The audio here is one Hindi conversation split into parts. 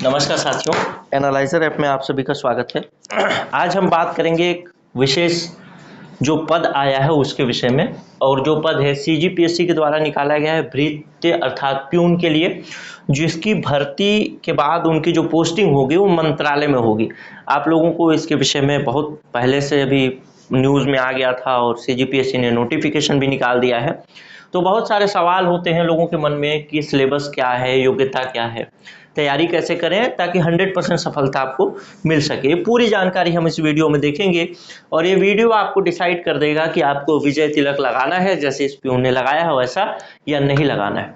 नमस्कार साथियों, एनालाइजर ऐप में आप सभी का स्वागत है। आज हम बात करेंगे एक विशेष जो पद आया है उसके विषय में, और जो पद है सीजीपीएससी के द्वारा निकाला गया है भृत्य अर्थात प्यून के लिए, जिसकी भर्ती के बाद उनकी जो पोस्टिंग होगी वो मंत्रालय में होगी। आप लोगों को इसके विषय में बहुत पहले से अभी न्यूज़ में आ गया था और सीजीपीएससी ने नोटिफिकेशन भी निकाल दिया है। तो बहुत सारे सवाल होते हैं लोगों के मन में कि सिलेबस क्या है, योग्यता क्या है, तैयारी कैसे करें ताकि 100% सफलता आपको मिल सके। ये पूरी जानकारी हम इस वीडियो में देखेंगे और ये वीडियो आपको डिसाइड कर देगा कि आपको विजय तिलक लगाना है जैसे इस प्यून ने लगाया है वैसा, या नहीं लगाना है।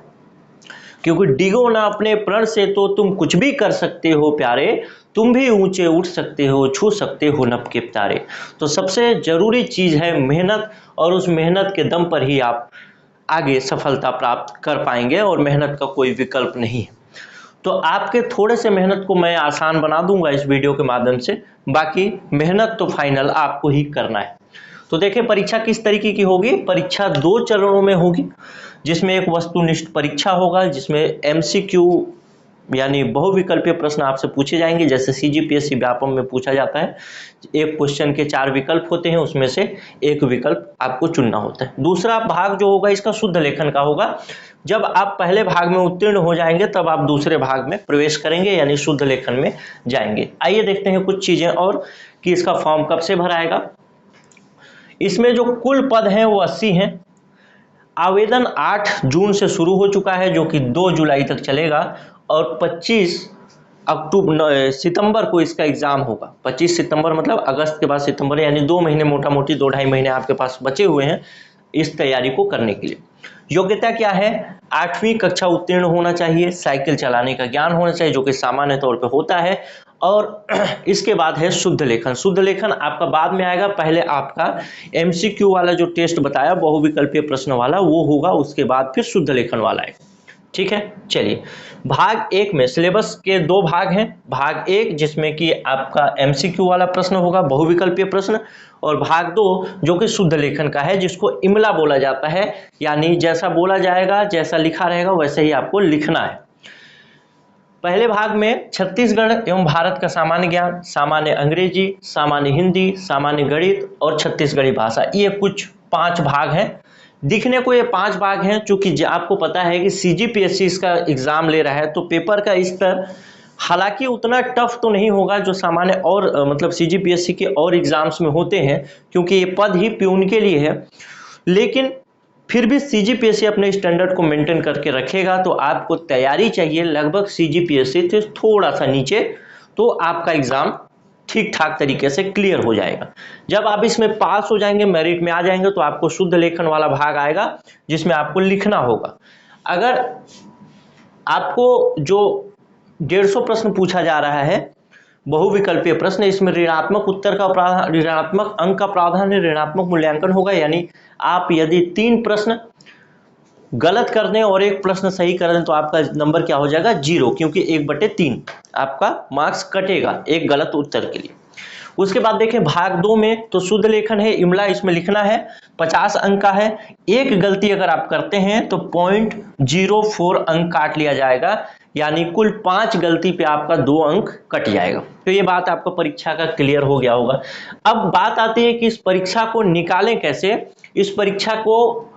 क्योंकि डिगो ना अपने प्रण से तो तुम कुछ भी कर सकते हो प्यारे, तुम भी ऊंचे उठ सकते हो, छू सकते हो नभ के तारे। तो सबसे जरूरी चीज है मेहनत, और उस मेहनत के दम पर ही आप आगे सफलता प्राप्त कर पाएंगे और मेहनत का कोई विकल्प नहीं है। तो आपके थोड़े से मेहनत को मैं आसान बना दूंगा इस वीडियो के माध्यम से, बाकी मेहनत तो फाइनल आपको ही करना है। तो देखिए परीक्षा किस तरीके की होगी। परीक्षा 2 चरणों में होगी, जिसमें एक वस्तुनिष्ठ परीक्षा होगा जिसमें एमसीक्यू यानी बहुविकल्पीय प्रश्न आपसे पूछे जाएंगे, जैसे सीजीपीएससी व्यापम में पूछा जाता है। एक क्वेश्चन के 4 विकल्प होते हैं, उसमें से एक विकल्प आपको चुनना होता है। दूसरा भाग जो होगा इसका शुद्ध लेखन का होगा। जब आप पहले भाग में उत्तीर्ण हो जाएंगे तब आप दूसरे भाग में प्रवेश करेंगे यानी शुद्ध लेखन में जाएंगे। आइए देखते हैं कुछ चीजें और कि इसका फॉर्म कब से भराएगा। इसमें जो कुल पद हैं वो 80 हैं। आवेदन 8 जून से शुरू हो चुका है जो कि 2 जुलाई तक चलेगा, और 25 सितंबर को इसका एग्जाम होगा। 25 सितंबर मतलब अगस्त के बाद सितंबर, यानी 2 महीने, मोटा मोटी 2-2.5 महीने आपके पास बचे हुए हैं इस तैयारी को करने के लिए। योग्यता क्या है? 8वीं कक्षा उत्तीर्ण होना चाहिए, साइकिल चलाने का ज्ञान होना चाहिए जो कि सामान्य तौर पे होता है, और इसके बाद है शुद्ध लेखन। शुद्ध लेखन आपका बाद में आएगा, पहले आपका एमसीक्यू वाला जो टेस्ट बताया बहुविकल्पीय प्रश्न वाला वो होगा, उसके बाद फिर शुद्ध लेखन वाला है। ठीक है, चलिए भाग 1 में सिलेबस के 2 भाग हैं। भाग 1 जिसमें कि आपका एमसीक्यू वाला प्रश्न होगा, बहुविकल्पीय प्रश्न, और भाग 2 जो कि शुद्ध लेखन का है जिसको इमला बोला जाता है, यानी जैसा बोला जाएगा जैसा लिखा रहेगा वैसे ही आपको लिखना है। पहले भाग में छत्तीसगढ़ एवं भारत का सामान्य ज्ञान, सामान्य अंग्रेजी, सामान्य हिंदी, सामान्य गणित और छत्तीसगढ़ी भाषा, ये कुछ 5 भाग हैं। दिखने को ये 5 भाग हैं, चूंकि आपको पता है कि सीजीपीएससी इसका एग्जाम ले रहा है तो पेपर का स्तर हालांकि उतना टफ तो नहीं होगा जो सामान्य और मतलब सीजीपीएससी के और एग्जाम्स में होते हैं, क्योंकि ये पद ही प्यून के लिए है। लेकिन फिर भी सीजीपीएससी अपने स्टैंडर्ड को मेंटेन करके रखेगा, तो आपको तैयारी चाहिए लगभग सीजीपीएससी से थोड़ा सा नीचे, तो आपका एग्जाम ठीक ठाक तरीके से क्लियर हो जाएगा। जब आप इसमें पास हो जाएंगे, मेरिट में आ जाएंगे, तो आपको शुद्ध लेखन वाला भाग आएगा जिसमें आपको लिखना होगा। अगर आपको जो 150 प्रश्न पूछा जा रहा है बहुविकल्पीय प्रश्न, इसमें ऋणात्मक उत्तर का प्रावधान, ऋणात्मक अंक का प्रावधान है, ऋणात्मक मूल्यांकन होगा। यानी आप यदि 3 प्रश्न गलत कर दें और 1 प्रश्न सही कर दें तो आपका नंबर क्या हो जाएगा? 0, क्योंकि 1/3 आपका मार्क्स कटेगा एक गलत उत्तर के लिए। उसके बाद देखें भाग 2 में तो शुद्ध लेखन है, इमला इसमें लिखना है, 50 अंक का है। एक गलती अगर आप करते हैं तो 0.04 अंक काट लिया जाएगा, यानी कुल 5 गलती पे आपका 2 अंक कट जाएगा। तो ये बात आपको परीक्षा का क्लियर हो गया होगा। अब बात आती है कि इस परीक्षा को निकालें कैसे। इस परीक्षा को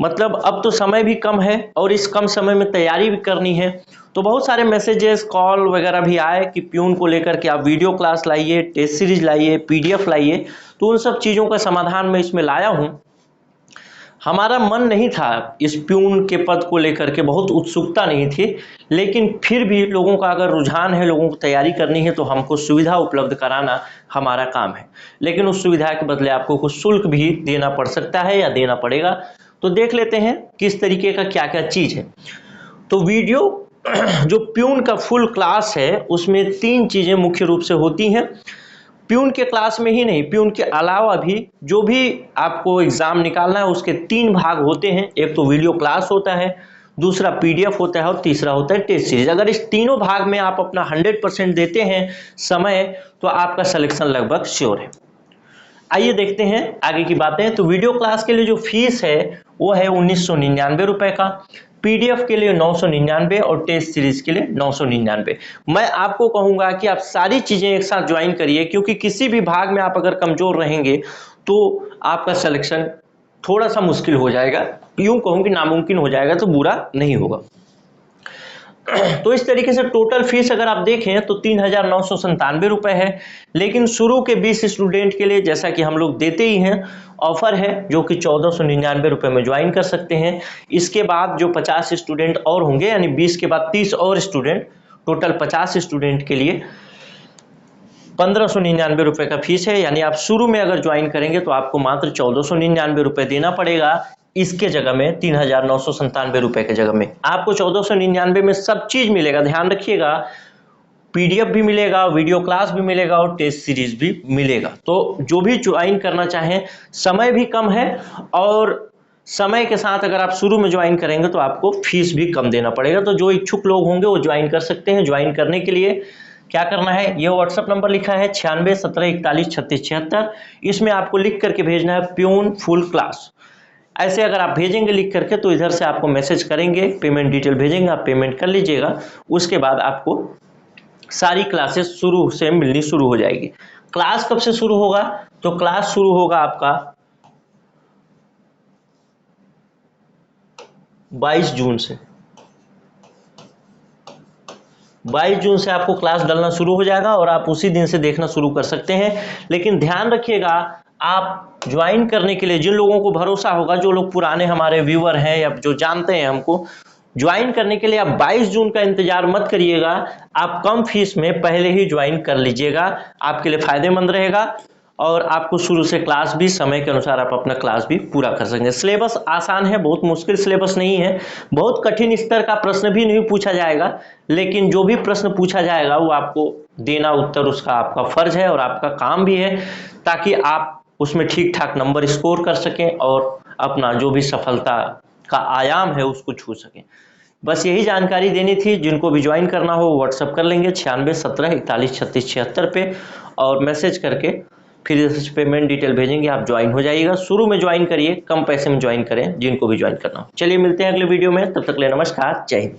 मतलब अब तो समय भी कम है और इस कम समय में तैयारी भी करनी है, तो बहुत सारे मैसेजेस, कॉल वगैरह भी आए कि प्यून को लेकर के आप वीडियो क्लास लाइए, टेस्ट सीरीज लाइए, पीडीएफ लाइए। तो उन सब चीज़ों का समाधान मैं इसमें लाया हूँ। हमारा मन नहीं था इस प्यून के पद को लेकर के, बहुत उत्सुकता नहीं थी, लेकिन फिर भी लोगों का अगर रुझान है, लोगों को तैयारी करनी है, तो हमको सुविधा उपलब्ध कराना हमारा काम है। लेकिन उस सुविधा के बदले आपको कुछ शुल्क भी देना पड़ सकता है या देना पड़ेगा। तो देख लेते हैं किस तरीके का क्या क्या चीज़ है। तो वीडियो जो प्यून का फुल क्लास है उसमें 3 चीज़ें मुख्य रूप से होती हैं। प्यून के क्लास में ही नहीं, प्यून के अलावा भी जो भी आपको एग्जाम निकालना है उसके 3 भाग होते हैं। एक तो वीडियो क्लास होता है, दूसरा पीडीएफ होता है और तीसरा होता है टेस्ट सीरीज। अगर इस तीनों भाग में आप अपना 100% देते हैं समय, तो आपका सिलेक्शन लगभग श्योर है। आइए देखते हैं आगे की बातें। तो वीडियो क्लास के लिए जो फीस है वो है 1999 रुपए का। PDF के लिए 999 और टेस्ट सीरीज के लिए 999। मैं आपको कहूंगा कि आप सारी चीजें एक साथ ज्वाइन करिए, क्योंकि किसी भी भाग में आप अगर कमजोर रहेंगे तो आपका सिलेक्शन थोड़ा सा मुश्किल हो जाएगा, यूं कहूं कि नामुमकिन हो जाएगा तो बुरा नहीं होगा। तो इस तरीके से टोटल फीस अगर आप देखें तो 3,997 रुपए है, लेकिन शुरू के 20 स्टूडेंट के लिए जैसा कि हम लोग देते ही हैं, ऑफर है जो कि 1,499 रुपए में ज्वाइन कर सकते हैं। इसके बाद जो 50 स्टूडेंट और होंगे, यानी 20 के बाद 30 और स्टूडेंट, टोटल 50 स्टूडेंट के लिए 1,599 रुपए का फीस है। यानी आप शुरू में अगर ज्वाइन करेंगे तो आपको मात्र 1,499 रुपए देना पड़ेगा। इसके जगह में 3,997 रुपए के जगह में आपको 1,499 में सब चीज मिलेगा। ध्यान रखिएगा, PDF भी मिलेगा, वीडियो क्लास भी मिलेगा और टेस्ट सीरीज भी मिलेगा। तो जो भी ज्वाइन करना चाहें, समय भी कम है और समय के साथ अगर आप शुरू में ज्वाइन करेंगे तो आपको फीस भी कम देना पड़ेगा। तो जो इच्छुक लोग होंगे वो ज्वाइन कर सकते हैं। ज्वाइन करने के लिए क्या करना है, ये व्हाट्सएप नंबर लिखा है 96 17 41 36 76। इसमें आपको लिख करके भेजना है प्यून फुल क्लास। ऐसे अगर आप भेजेंगे लिख करके तो इधर से आपको मैसेज करेंगे, पेमेंट डिटेल भेजेंगे, आप पेमेंट कर लीजिएगा। उसके बाद आपको सारी क्लासेस शुरू से मिलनी शुरू हो जाएगी। क्लास कब से शुरू होगा, तो क्लास शुरू होगा आपका 22 जून से। 22 जून से आपको क्लास डलना शुरू हो जाएगा और आप उसी दिन से देखना शुरू कर सकते हैं। लेकिन ध्यान रखिएगा, आप ज्वाइन करने के लिए जिन लोगों को भरोसा होगा, जो लोग पुराने हमारे व्यूअर हैं या जो जानते हैं हमको, ज्वाइन करने के लिए आप 22 जून का इंतजार मत करिएगा। आप कम फीस में पहले ही ज्वाइन कर लीजिएगा, आपके लिए फायदेमंद रहेगा और आपको शुरू से क्लास भी समय के अनुसार आप अपना क्लास भी पूरा कर सकेंगे। सिलेबस आसान है, बहुत मुश्किल सिलेबस नहीं है, बहुत कठिन स्तर का प्रश्न भी नहीं पूछा जाएगा, लेकिन जो भी प्रश्न पूछा जाएगा वो आपको देना उत्तर उसका आपका फर्ज है और आपका काम भी है, ताकि आप उसमें ठीक ठाक नंबर स्कोर कर सकें और अपना जो भी सफलता का आयाम है उसको छू सकें। बस यही जानकारी देनी थी। जिनको भी ज्वाइन करना हो व्हाट्सएप कर लेंगे 96 17 41 36 76 पे और मैसेज करके फिर पेमेंट डिटेल भेजेंगे, आप ज्वाइन हो जाइएगा। शुरू में ज्वाइन करिए, कम पैसे में ज्वाइन करें जिनको भी ज्वाइन करना हो। चलिए मिलते हैं अगले वीडियो में, तब तक के लिए नमस्कार, जय हिंद।